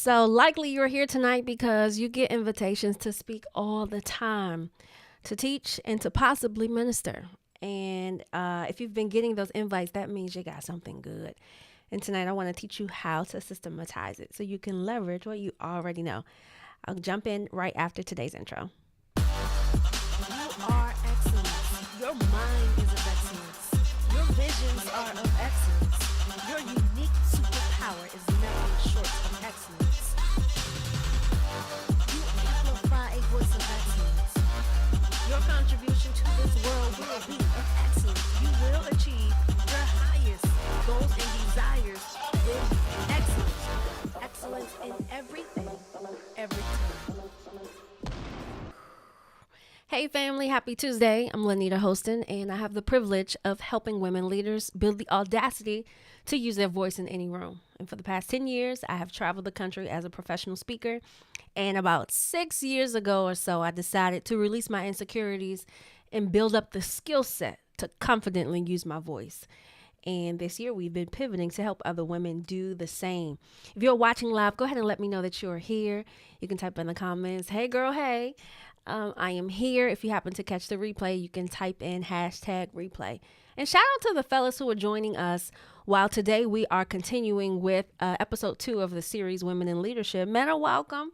So, likely you're here tonight because you get invitations to speak all the time, to teach, and to possibly minister. And if you've been getting those invites, that means you got something good. And tonight I want to teach you how to systematize it so you can leverage what you already know. I'll jump in right after today's intro. You are excellence. Your mind is of excellence. Your visions are of excellence. Your unique superpower is nothing short of excellence. You amplify a voice of excellence. Your contribution to this world will be of excellence. You will achieve your highest goals and desires with excellence. Excellence in everything, every time. Hey family, happy Tuesday. I'm Lanita Hostin, and I have the privilege of helping women leaders build the audacity to use their voice in any room. And for the past 10 years, I have traveled the country as a professional speaker. And about 6 years ago or so, I decided to release my insecurities and build up the skill set to confidently use my voice. And this year, we've been pivoting to help other women do the same. If you're watching live, go ahead and let me know that you're here. You can type in the comments, hey girl, hey. I am here. If you happen to catch the replay, you can type in #replay. And shout out to the fellas who are joining us while today we are continuing with episode 2 of the series Women in Leadership. Men are welcome.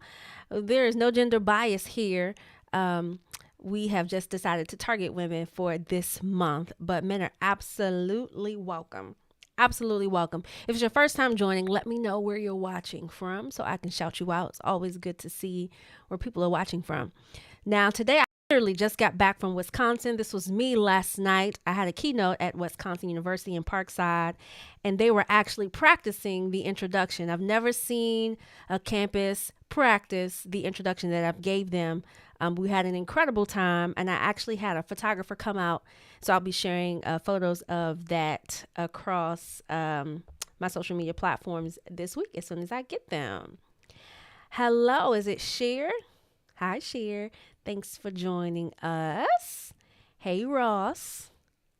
There is no gender bias here. We have just decided to target women for this month, but men are absolutely welcome. Absolutely welcome. If it's your first time joining, let me know where you're watching from so I can shout you out. It's always good to see where people are watching from. Now, today I literally just got back from Wisconsin. This was me last night. I had a keynote at Wisconsin University in Parkside, and they were actually practicing the introduction. I've never seen a campus practice the introduction that I've gave them. We had an incredible time, and I actually had a photographer come out. So I'll be sharing photos of that across my social media platforms this week as soon as I get them. Hello, is it Sheer? Hi, Sheer. Thanks for joining us. Hey, Ross.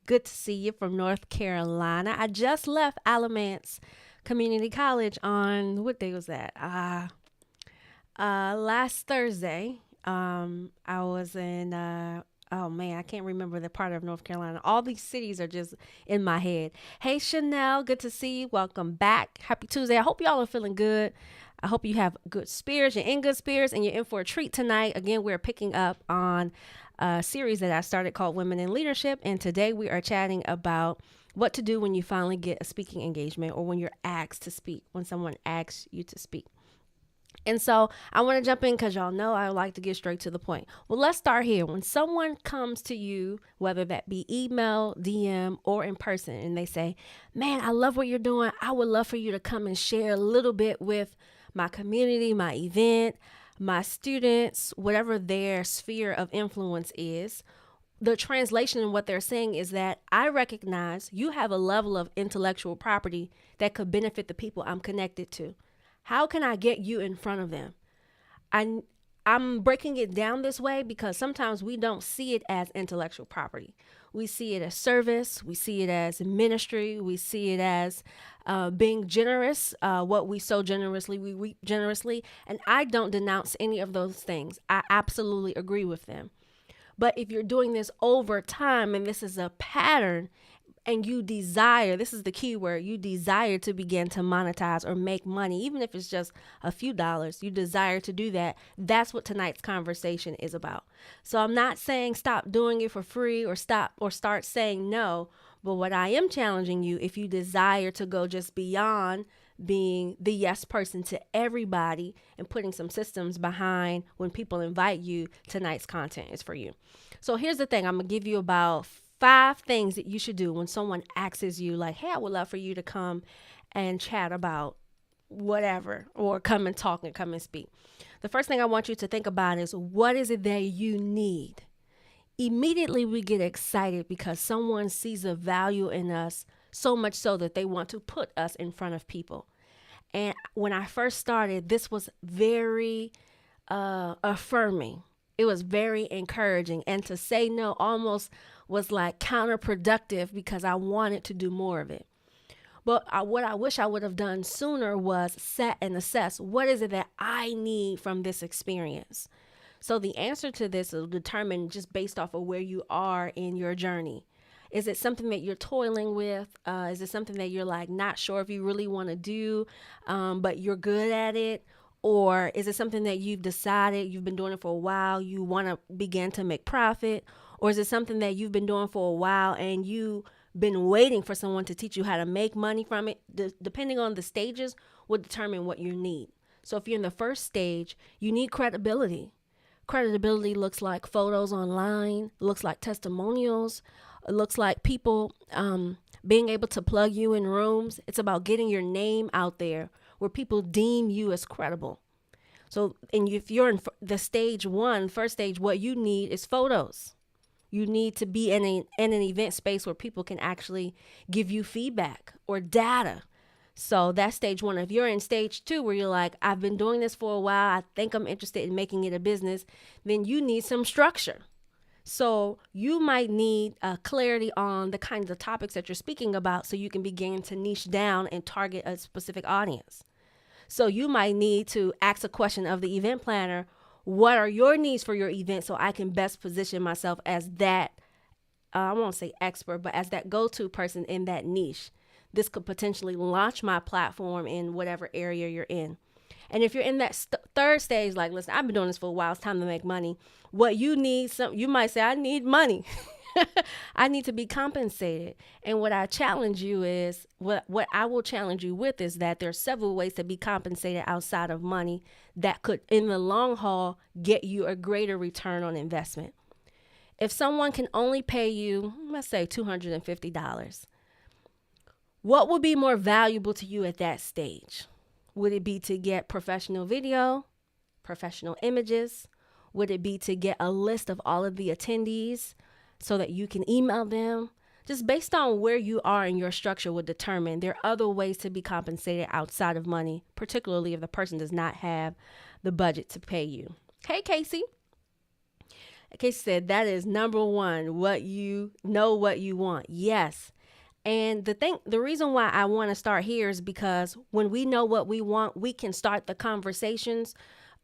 Good to see you from North Carolina. I just left Alamance Community College on, what day was that? Last Thursday. I was in, oh man, I can't remember the part of North Carolina. All these cities are just in my head. Hey, Chanel, good to see you. Welcome back. Happy Tuesday. I hope y'all are feeling good. I hope you have good spirits. You're in good spirits and you're in for a treat tonight. Again, we're picking up on a series that I started called Women in Leadership. And today we are chatting about what to do when you finally get a speaking engagement or when you're asked to speak, when someone asks you to speak. And so I want to jump in because y'all know I like to get straight to the point. Well, let's start here. When someone comes to you, whether that be email, DM, or in person, and they say, man, I love what you're doing. I would love for you to come and share a little bit with my community, my event, my students, whatever their sphere of influence is. The translation in what they're saying is that I recognize you have a level of intellectual property that could benefit the people I'm connected to. How can I get you in front of them? I'm breaking it down this way because sometimes we don't see it as intellectual property. We see it as service. We see it as ministry. We see it as being generous. What we sow generously, we reap generously. And I don't denounce any of those things. I absolutely agree with them. But if you're doing this over time and this is a pattern, and you desire, this is the key word, you desire to begin to monetize or make money, even if it's just a few dollars, you desire to do that. That's what tonight's conversation is about. So I'm not saying stop doing it for free or start saying no. But what I am challenging you, if you desire to go just beyond being the yes person to everybody and putting some systems behind when people invite you, tonight's content is for you. So here's the thing. I'm going to give you about 5 things that you should do when someone asks you like, hey, I would love for you to come and chat about whatever, or come and talk and come and speak. The first thing I want you to think about is, what is it that you need? Immediately we get excited because someone sees a value in us, so much so that they want to put us in front of people. And when I first started, this was very affirming. It was very encouraging. And to say no almost was like counterproductive because I wanted to do more of it. But what I wish I would have done sooner was set and assess, what is it that I need from this experience? So the answer to this will determine just based off of where you are in your journey. Is it something that you're toiling with? Is it something that you're like not sure if you really want to do, but you're good at it? Or is it something that you've decided you've been doing it for a while, you want to begin to make profit? Or is it something that you've been doing for a while and you've been waiting for someone to teach you how to make money from it? Depending on the stages will determine what you need. So if you're in the first stage, you need credibility. Credibility looks like photos online, looks like testimonials, it looks like people being able to plug you in rooms. It's about getting your name out there where people deem you as credible. So, and if you're in the stage one, first stage, what you need is photos. You need to be in an event space where people can actually give you feedback or data. So that's stage one. If you're in stage two, where you're like, I've been doing this for a while, I think I'm interested in making it a business, then you need some structure. So you might need clarity on the kinds of topics that you're speaking about so you can begin to niche down and target a specific audience. So you might need to ask a question of the event planner. What are your needs for your event so I can best position myself as that, I won't say expert, but as that go-to person in that niche? This could potentially launch my platform in whatever area you're in. And if you're in that third stage, like, listen, I've been doing this for a while, it's time to make money. What you need, you might say, I need money. I need to be compensated. And what I challenge you is, what I will challenge you with is that there are several ways to be compensated outside of money that could, in the long haul, get you a greater return on investment. If someone can only pay you, let's say $250, what would be more valuable to you at that stage? Would it be to get professional video, professional images? Would it be to get a list of all of the attendees so that you can email them? Just based on where you are in your structure would determine. There are other ways to be compensated outside of money, particularly if the person does not have the budget to pay you. Hey, Casey. Casey said that is number one, what you know what you want. Yes. And the reason why I want to start here is because when we know what we want, we can start the conversations.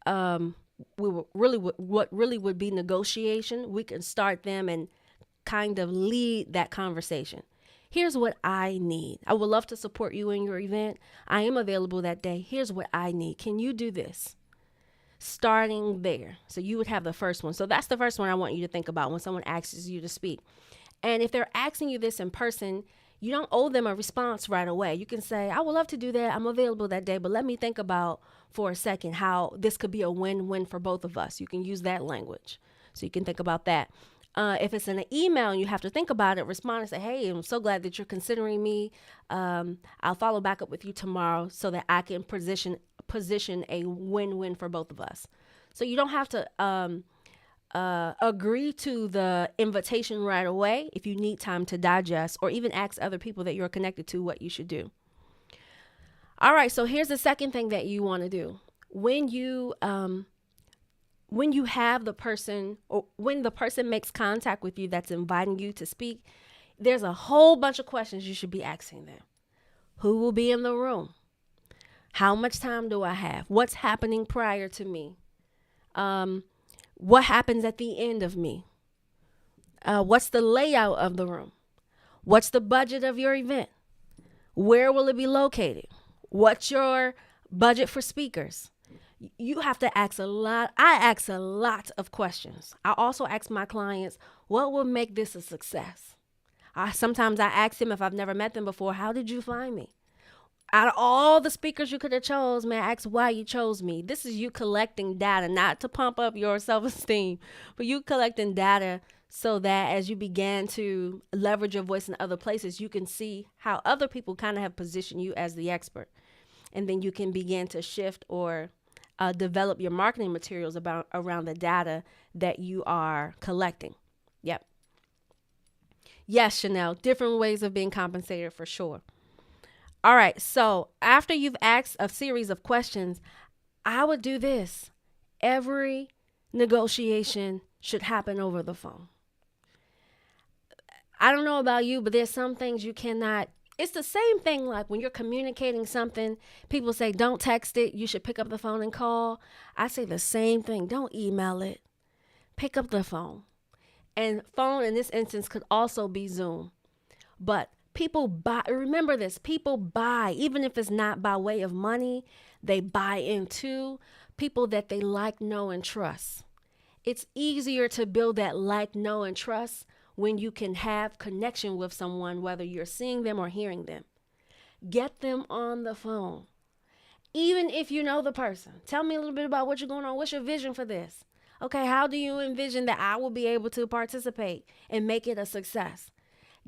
What really would be negotiation. We can start them and kind of lead that conversation. Here's what I need. I would love to support you in your event. I am available that day. Here's what I need. Can you do this? Starting there. So you would have the first one. So that's the first one I want you to think about when someone asks you to speak. And if they're asking you this in person, you don't owe them a response right away. You can say, I would love to do that. I'm available that day, but let me think about for a second how this could be a win-win for both of us. You can use that language. So you can think about that. If it's in an email and you have to think about it, respond and say, hey, I'm so glad that you're considering me. I'll follow back up with you tomorrow so that I can position a win-win for both of us. So you don't have to agree to the invitation right away if you need time to digest, or even ask other people that you're connected to what you should do. All right, so here's the second thing that you want to do. When you have the person, or when the person makes contact with you that's inviting you to speak, there's a whole bunch of questions you should be asking them. Who will be in the room? How much time do I have? What's happening prior to me? What happens at the end of me? What's the layout of the room? What's the budget of your event? Where will it be located? What's your budget for speakers? You have to ask a lot. I ask a lot of questions. I also ask my clients, what will make this a success? Sometimes I ask them, if I've never met them before, how did you find me? Out of all the speakers you could have chose, man, ask why you chose me. This is you collecting data, not to pump up your self-esteem, but you collecting data so that as you begin to leverage your voice in other places, you can see how other people kind of have positioned you as the expert. And then you can begin to shift or develop your marketing materials around the data that you are collecting. Yep. Yes, Chanel, different ways of being compensated for sure. All right, so after you've asked a series of questions, I would do this. Every negotiation should happen over the phone. I don't know about you, but there's some things you cannot It's the same thing like when you're communicating something, people say, don't text it. You should pick up the phone and call. I say the same thing. Don't email it. Pick up the phone. And phone in this instance could also be Zoom. But people buy, remember this, people buy, even if it's not by way of money, they buy into people that they like, know, and trust. It's easier to build that like, know, and trust when you can have connection with someone, whether you're seeing them or hearing them. Get them on the phone. Even if you know the person, tell me a little bit about what you're going on. What's your vision for this? Okay, how do you envision that I will be able to participate and make it a success?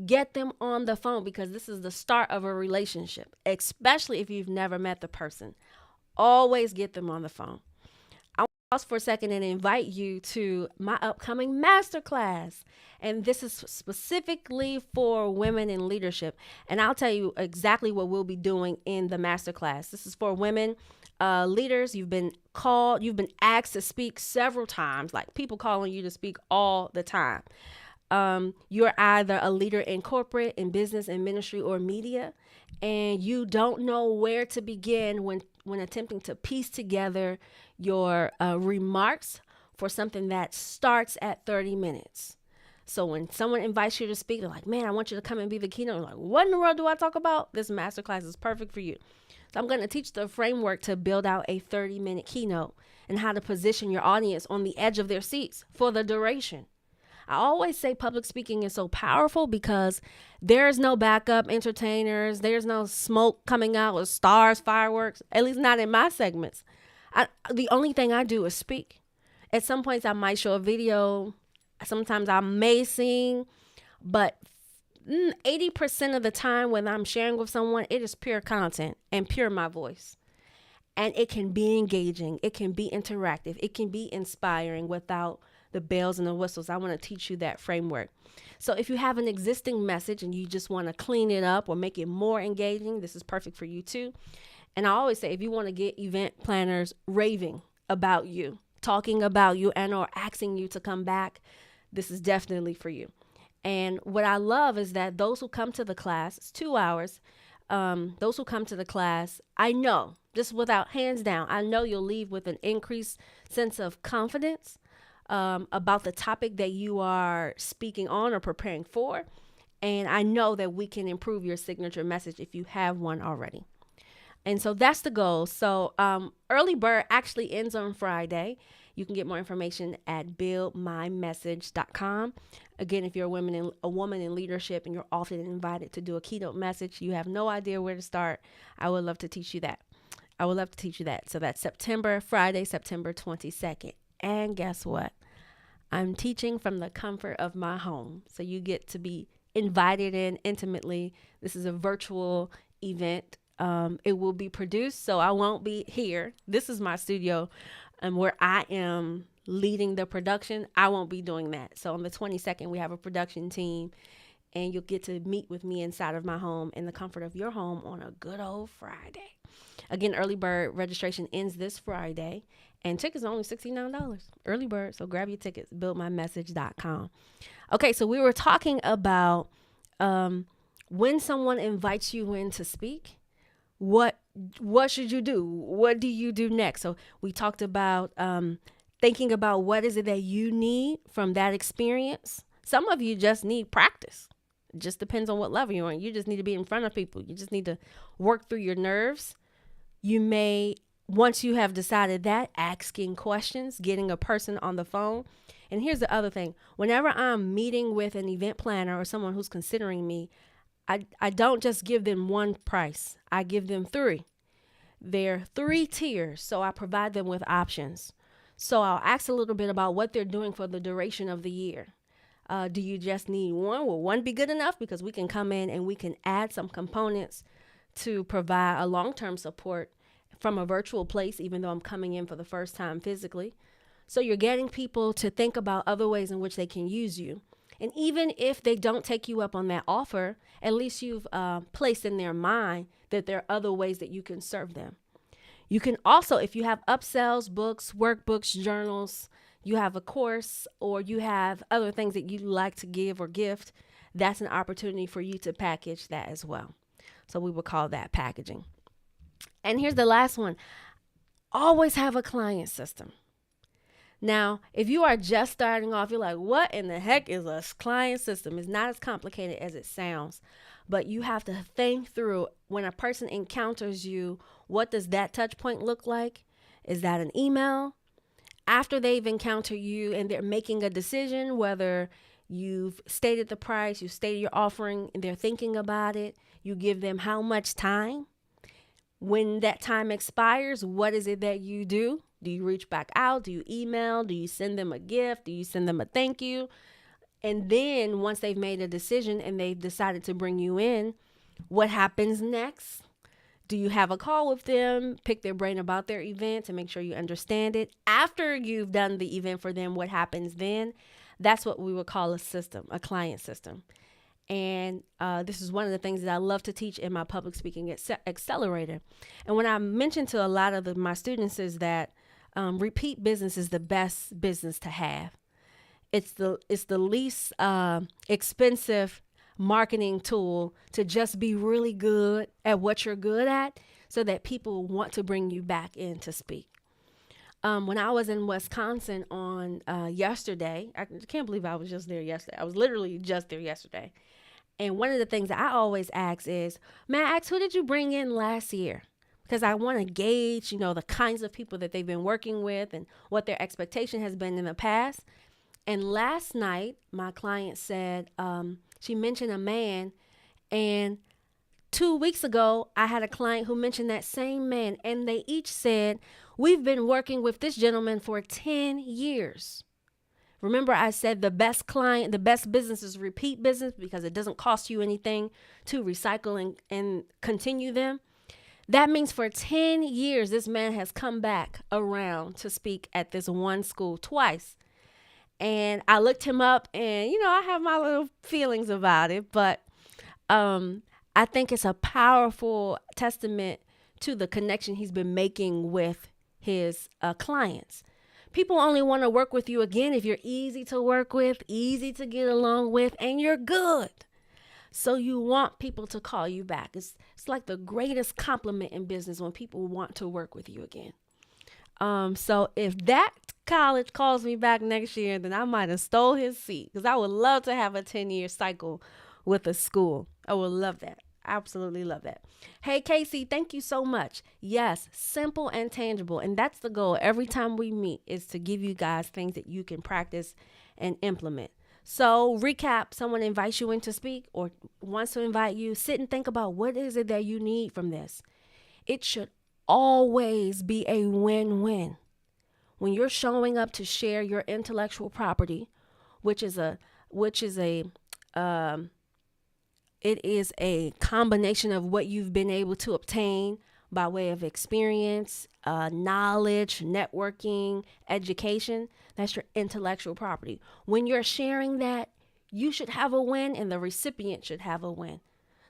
Get them on the phone because this is the start of a relationship, especially if you've never met the person. Always get them on the phone. I want to pause for a second and invite you to my upcoming masterclass. And this is specifically for women in leadership. And I'll tell you exactly what we'll be doing in the masterclass. This is for women leaders. You've been called, you've been asked to speak several times, like people calling you to speak all the time. You're either a leader in corporate, in business, in ministry, or media, and you don't know where to begin when attempting to piece together your remarks for something that starts at 30 minutes. So when someone invites you to speak, they're like, man, I want you to come and be the keynote. I'm like, what in the world do I talk about? This masterclass is perfect for you. So I'm going to teach the framework to build out a 30-minute keynote and how to position your audience on the edge of their seats for the duration. I always say public speaking is so powerful because there's no backup entertainers. There's no smoke coming out with stars, fireworks, at least not in my segments. The only thing I do is speak. At some points, I might show a video. Sometimes I may sing, but 80% of the time when I'm sharing with someone, it is pure content and pure my voice. And it can be engaging. It can be interactive. It can be inspiring without the bells and the whistles. I want to teach you that framework. So if you have an existing message and you just want to clean it up or make it more engaging, this is perfect for you too. And I always say, if you want to get event planners raving about you, talking about you, and or asking you to come back, this is definitely for you. And what I love is that those who come to the class, it's 2 hours, those who come to the class, I know, just without hands down, I know you'll leave with an increased sense of confidence about the topic that you are speaking on or preparing for. And I know that we can improve your signature message if you have one already. And so that's the goal. So early bird actually ends on Friday. You can get more information at buildmymessage.com. Again, if you're a woman in leadership and you're often invited to do a keynote message, you have no idea where to start, I would love to teach you that. So that's Friday, September 22nd. And guess what? I'm teaching from the comfort of my home. So you get to be invited in intimately. This is a virtual event. It will be produced, so I won't be here. This is my studio where I am leading the production. I won't be doing that. So on the 22nd, we have a production team, and you'll get to meet with me inside of my home in the comfort of your home on a good old Friday. Again, early bird registration ends this Friday, and tickets are only $69. Early bird, so grab your tickets, buildmymessage.com. Okay, so we were talking about when someone invites you in to speak, what should you do? What do you do next? So we talked about thinking about what is it that you need from that experience. Some of you just need practice. It just depends on what level you're on. You just need to be in front of people. You just need to work through your nerves. You may, once you have decided that, asking questions, getting a person on the phone. And here's the other thing. Whenever I'm meeting with an event planner or someone who's considering me, I don't just give them one price. I give them three. There are 3 tiers, so I provide them with options. So I'll ask a little bit about what they're doing for the duration of the year. Do you just need one? Will one be good enough? Because we can come in and we can add some components to provide a long-term support from a virtual place, even though I'm coming in for the first time physically. So you're getting people to think about other ways in which they can use you. And even if they don't take you up on that offer, at least you've placed in their mind that there are other ways that you can serve them. You can also, if you have upsells, books, workbooks, journals, you have a course, or you have other things that you like to give or gift, that's an opportunity for you to package that as well. So we would call that packaging. And here's the last one. Always have a client system. Now, if you are just starting off, you're like, what in the heck is a client system? It's not as complicated as it sounds, but you have to think through when a person encounters you, what does that touch point look like? Is that an email? After they've encountered you and they're making a decision, whether you've stated the price, you stated your offering, and they're thinking about it, you give them how much time. When that time expires, what is it that you do? Do you reach back out? Do you email? Do you send them a gift? Do you send them a thank you? And then once they've made a decision and they've decided to bring you in, what happens next? Do you have a call with them, pick their brain about their event to make sure you understand it? After you've done the event for them, what happens then? That's what we would call a system, a client system. And this is one of the things that I love to teach in my public speaking accelerator. And when I mention to a lot of my students is that repeat business is the best business to have. It's the least expensive marketing tool to just be really good at what you're good at so that people want to bring you back in to speak. When I was in Wisconsin on yesterday, I can't believe I was just there yesterday. I was literally just there yesterday. And one of the things that I always ask is, may I ask, who did you bring in last year? Because I want to gauge, the kinds of people that they've been working with and what their expectation has been in the past. And last night, my client said, she mentioned a man. And 2 weeks ago, I had a client who mentioned that same man. And they each said, we've been working with this gentleman for 10 years. Remember, I said the best business is repeat business because it doesn't cost you anything to recycle and continue them. That means for 10 years, this man has come back around to speak at this one school twice. And I looked him up and, I have my little feelings about it, but I think it's a powerful testament to the connection he's been making with his clients. People only want to work with you again if you're easy to work with, easy to get along with, and you're good. So you want people to call you back. It's like the greatest compliment in business when people want to work with you again. So if that college calls me back next year, then I might have stole his seat because I would love to have a 10-year cycle with a school. I would love that. Absolutely love that. Hey, Casey, thank you so much. Yes, simple and tangible. And that's the goal every time we meet is to give you guys things that you can practice and implement. So recap, someone invites you in to speak or wants to invite you, sit and think about what is it that you need from this. It should always be a win-win. When you're showing up to share your intellectual property, it is a combination of what you've been able to obtain by way of experience, knowledge, networking, education. That's your intellectual property. When you're sharing that, you should have a win and the recipient should have a win.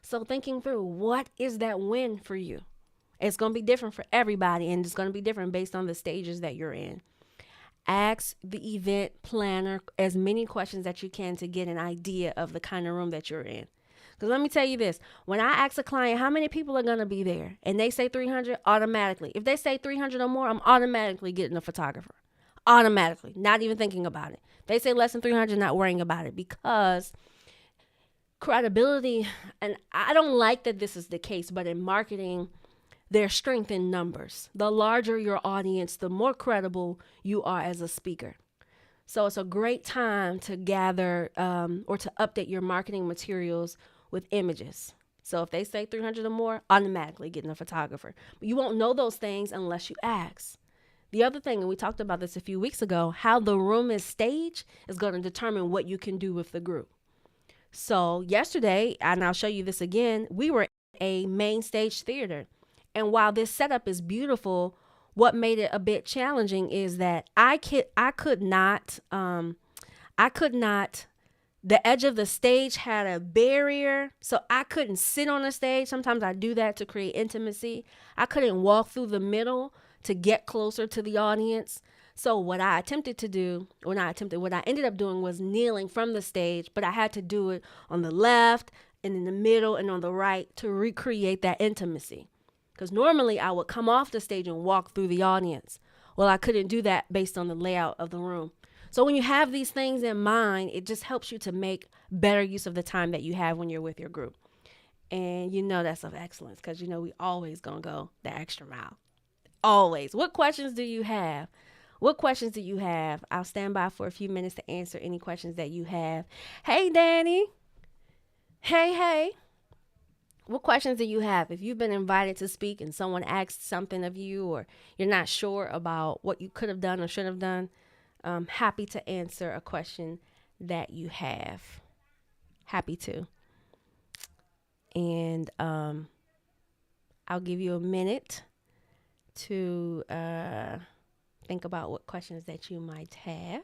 So thinking through, what is that win for you? It's going to be different for everybody, and it's going to be different based on the stages that you're in. Ask the event planner as many questions that you can to get an idea of the kind of room that you're in. Because let me tell you this, when I ask a client how many people are going to be there and they say 300, automatically. If they say 300 or more, I'm automatically getting a photographer. Automatically, not even thinking about it. They say less than 300, not worrying about it because credibility, and I don't like that this is the case, but in marketing, there's strength in numbers. The larger your audience, the more credible you are as a speaker. So it's a great time to gather or to update your marketing materials with images. So if they say 300 or more, automatically getting a photographer. But you won't know those things unless you ask. The other thing, and we talked about this a few weeks ago, how the room is staged is going to determine what you can do with the group. So yesterday, and I'll show you this again, we were in a main stage theater. And while this setup is beautiful, what made it a bit challenging is that I could not, the edge of the stage had a barrier, so I couldn't sit on the stage. Sometimes I do that to create intimacy. I couldn't walk through the middle to get closer to the audience. So what I ended up doing was kneeling from the stage, but I had to do it on the left and in the middle and on the right to recreate that intimacy. Because normally I would come off the stage and walk through the audience. Well, I couldn't do that based on the layout of the room. So when you have these things in mind, it just helps you to make better use of the time that you have when you're with your group. And you know that's of excellence because you know we always gonna go the extra mile. Always. What questions do you have? What questions do you have? I'll stand by for a few minutes to answer any questions that you have. Hey, Danny. Hey. What questions do you have? If you've been invited to speak and someone asked something of you or you're not sure about what you could have done or should have done, I'm happy to answer a question that you have. Happy to. And I'll give you a minute to think about what questions that you might have,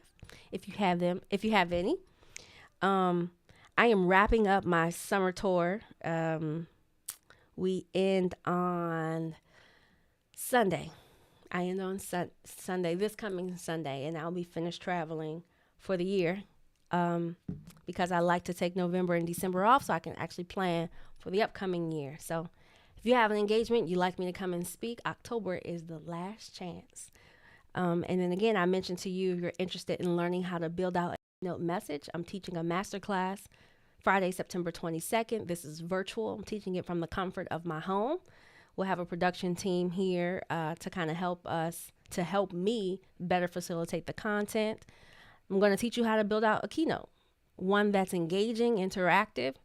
if you have them, if you have any. I am wrapping up my summer tour. We end on Sunday. I end on Sunday, this coming Sunday, and I'll be finished traveling for the year because I like to take November and December off so I can actually plan for the upcoming year. So if you have an engagement, you'd like me to come and speak, October is the last chance. And then again, I mentioned to you, if you're interested in learning how to build out a keynote message, I'm teaching a masterclass Friday, September 22nd. This is virtual. I'm teaching it from the comfort of my home. We'll have a production team here to kind of help me better facilitate the content. I'm going to teach you how to build out a keynote, one that's engaging, interactive,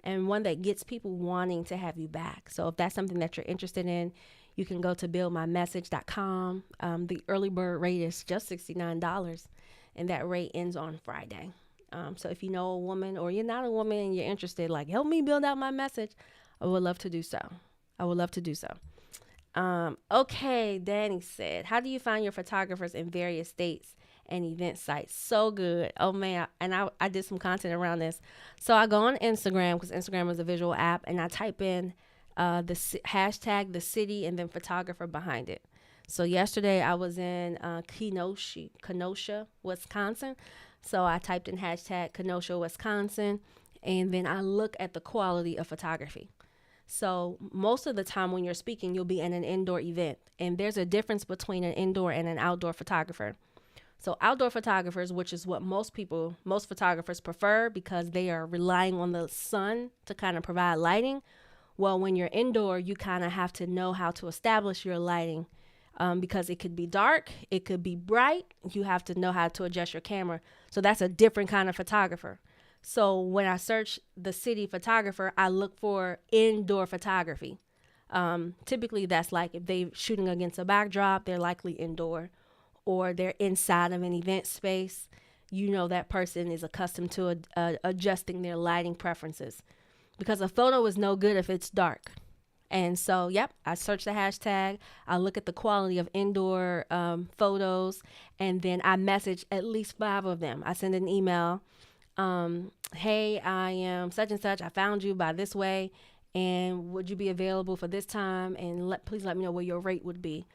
and one that gets people wanting to have you back. So if that's something that you're interested in, you can go to buildmymessage.com. The early bird rate is just $69, and that rate ends on Friday. So if you know a woman or you're not a woman and you're interested, like, help me build out my message, I would love to do so. Okay, Danny said, how do you find your photographers in various states and event sites? So good. Oh, man. And I did some content around this. So I go on Instagram because Instagram is a visual app, and I type in hashtag the city and then photographer behind it. So yesterday I was in Kenosha, Wisconsin. So I typed in hashtag Kenosha, Wisconsin, and then I look at the quality of photography. So most of the time when you're speaking, you'll be in an indoor event, and there's a difference between an indoor and an outdoor photographer. So outdoor photographers, which is what most photographers prefer because they are relying on the sun to kind of provide lighting. Well, when you're indoor, you kind of have to know how to establish your lighting because it could be dark, it could be bright. You have to know how to adjust your camera. So that's a different kind of photographer. So when I search the city photographer, I look for indoor photography. Typically, that's like if they're shooting against a backdrop, they're likely indoor, or they're inside of an event space. You know that person is accustomed to adjusting their lighting preferences because a photo is no good if it's dark. And so, I search the hashtag. I look at the quality of indoor photos, and then I message at least 5 of them. I send an email. Hey, I am such and such. I found you by this way, and would you be available for this time? And please let me know what your rate would be.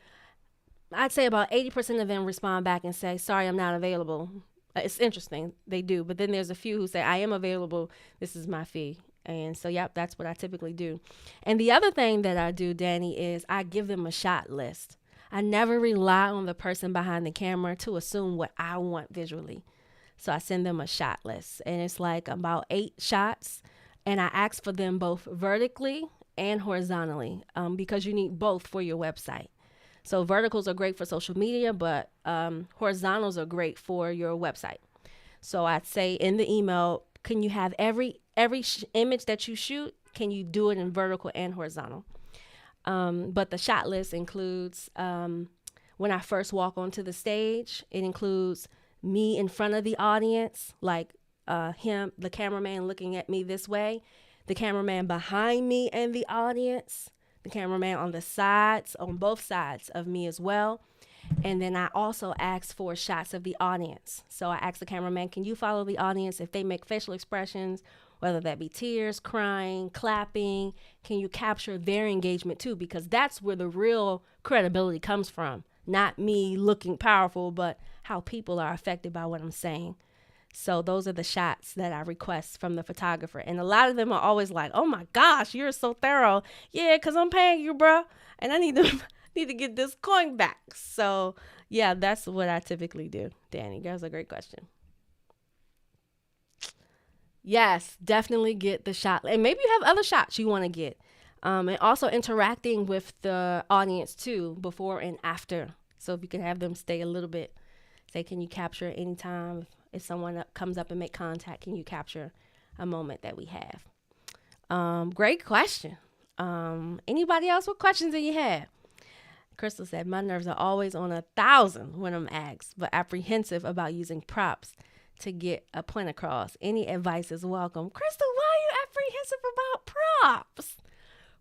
I'd say about 80% of them respond back and say, sorry, I'm not available. It's interesting. They do. But then there's a few who say, I am available. This is my fee. And so, that's what I typically do. And the other thing that I do, Danny, is I give them a shot list. I never rely on the person behind the camera to assume what I want visually. So I send them a shot list, and it's like about 8 shots. And I ask for them both vertically and horizontally because you need both for your website. So verticals are great for social media, but horizontals are great for your website. So I'd say in the email, can you have every image that you shoot, can you do it in vertical and horizontal? But the shot list includes when I first walk onto the stage. It includes me in front of the audience, like the cameraman looking at me this way, the cameraman behind me and the audience, the cameraman on the sides, on both sides of me as well. And then I also ask for shots of the audience. So I ask the cameraman, can you follow the audience if they make facial expressions, whether that be tears, crying, clapping? Can you capture their engagement too? Because that's where the real credibility comes from. Not me looking powerful, but how people are affected by what I'm saying. So those are the shots that I request from the photographer. And a lot of them are always like, "Oh my gosh, you're so thorough." Yeah, cuz I'm paying you, bro, and I need to need to get this coin back. So, yeah, that's what I typically do. Danny, that's a great question. Yes, definitely get the shot. And maybe you have other shots you want to get. And also interacting with the audience too, before and after. So if you can have them stay a little bit, say, can you capture anytime if someone comes up and make contact, can you capture a moment that we have? Great question. Anybody else? What questions do you have? Crystal said, my nerves are always on 1,000 when I'm asked, but apprehensive about using props to get a point across. Any advice is welcome. Crystal, why are you apprehensive about props?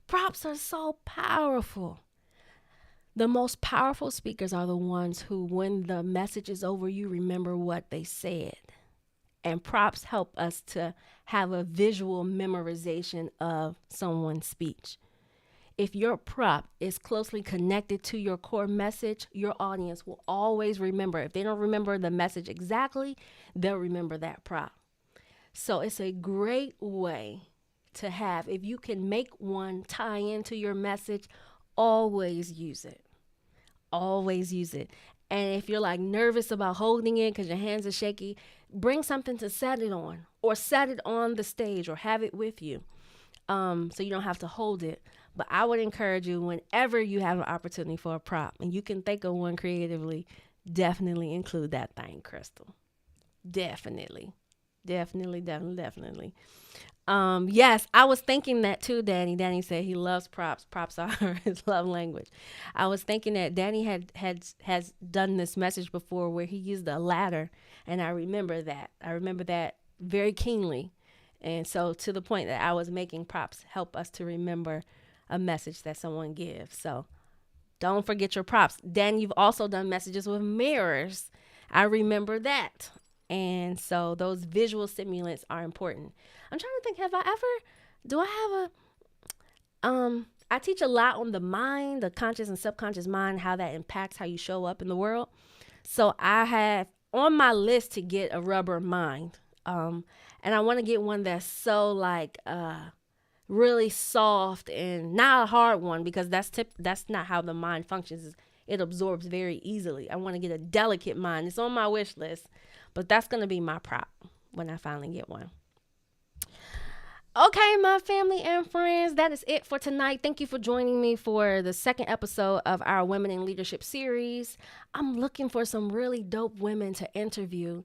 Props are so powerful. The most powerful speakers are the ones who, when the message is over, you remember what they said. And props help us to have a visual memorization of someone's speech. If your prop is closely connected to your core message, your audience will always remember. If they don't remember the message exactly, they'll remember that prop. So it's a great way to have. If you can make one tie into your message, always use it. Always use it. And if you're like nervous about holding it because your hands are shaky, bring something to set it on, or set it on the stage, or have it with you, so you don't have to hold it. But I would encourage you, whenever you have an opportunity for a prop and you can think of one creatively, definitely include that thing, Crystal. Definitely. Definitely. Yes, I was thinking that too, Danny. Danny said he loves props. Props are his love language. I was thinking that Danny has done this message before where he used a ladder, and I remember that. I remember that very keenly. And so, to the point that I was making props help us to remember a message that someone gives. So don't forget your props. Dan, you've also done messages with mirrors. I remember that. And so those visual stimulants are important. I'm trying to think, do I have I teach a lot on the mind, the conscious and subconscious mind, how that impacts how you show up in the world. So I have on my list to get a rubber mind. And I want to get one that's so like, really soft and not a hard one, because that's not how the mind functions. It absorbs very easily. I want to get a delicate mind. It's on my wish list, but that's going to be my prop when I finally get one. Okay, my family and friends, that is it for tonight. Thank you for joining me for the second episode of our Women in Leadership series. I'm looking for some really dope women to interview,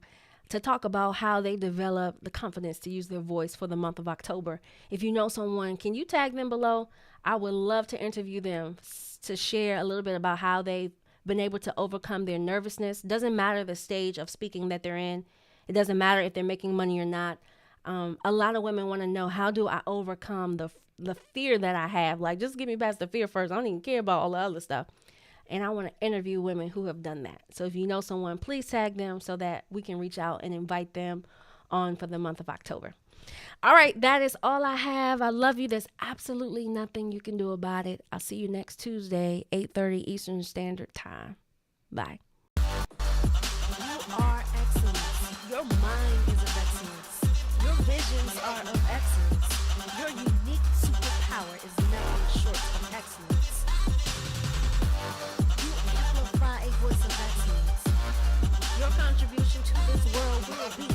to talk about how they develop the confidence to use their voice for the month of October. If you know someone, can you tag them below? I would love to interview them to share a little bit about how they've been able to overcome their nervousness. Doesn't matter the stage of speaking that they're in. It doesn't matter if they're making money or not. A lot of women want to know, how do I overcome the fear that I have? Like, just get me past the fear first. I don't even care about all the other stuff. And I want to interview women who have done that. So if you know someone, please tag them so that we can reach out and invite them on for the month of October. All right, that is all I have. I love you. There's absolutely nothing you can do about it. I'll see you next Tuesday, 8:30 Eastern Standard Time. Bye. You are excellence. Your mind is of excellence. Your visions are of excellence. Your unique superpower is nothing short of excellence. A voice of excellence. Your contribution to this world will be